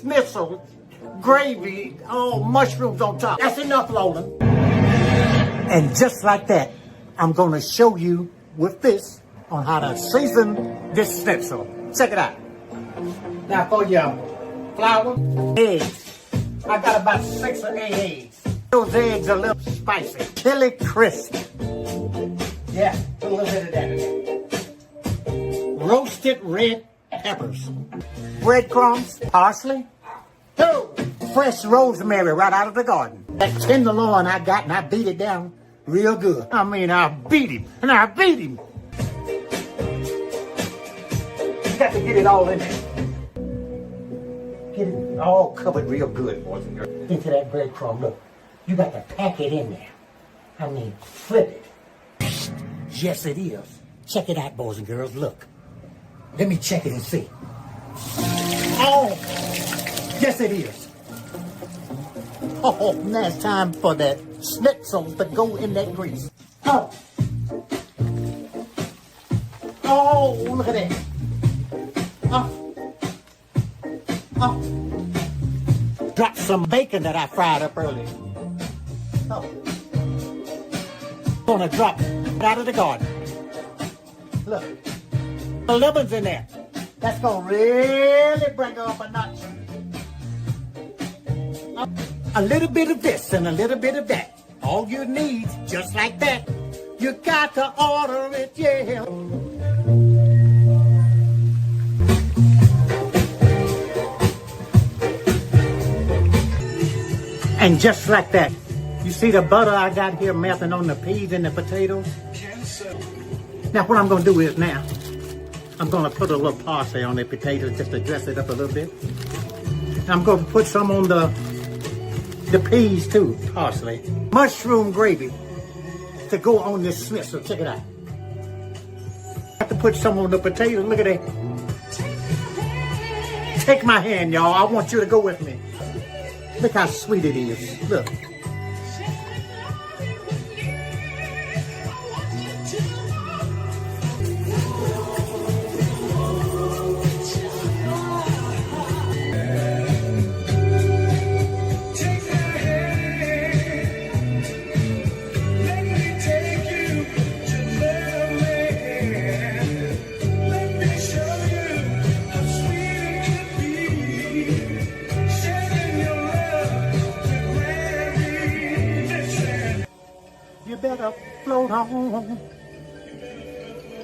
Schnitzel, gravy, mushrooms on top. That's enough, Lola. And just like that, I'm gonna show you with this on how to season this schnitzel. Check it out. Now for your flour, eggs. I got about 6 or 8 eggs. Those eggs are a little spicy. Chili crisp. Yeah, put a little bit of that in there. Roasted red peppers. Breadcrumbs, parsley. 2, fresh rosemary right out of the garden. That tenderloin I got, and I beat it down real good. I beat him, and I beat him. You got to get it all in there. Get it all covered real good, boys and girls. Into that breadcrumb, look. You got to pack it in there. Flip it. Yes, it is. Check it out, boys and girls, look. Let me check it and see. Oh, yes it is. Oh, now it's time for that schnitzel to go in that grease. Oh, look at that. Drop some bacon that I fried up earlier. Gonna drop it out of the garden. Look, the lemon's in there. That's gonna really bring her up a notch. A little bit of this and a little bit of that. All you need, just like that. You got to order it, yeah. And just like that, you see the butter I got here melting on the peas and the potatoes? Now what I'm gonna do is now, I'm gonna put a little parsley on the potatoes just to dress it up a little bit. And I'm gonna put some on the peas too, parsley. Mushroom gravy to go on this schnitzel, check it out. I have to put some on the potatoes, look at that. Take my hand, y'all, I want you to go with me. Look how sweet it is, look. You better float on.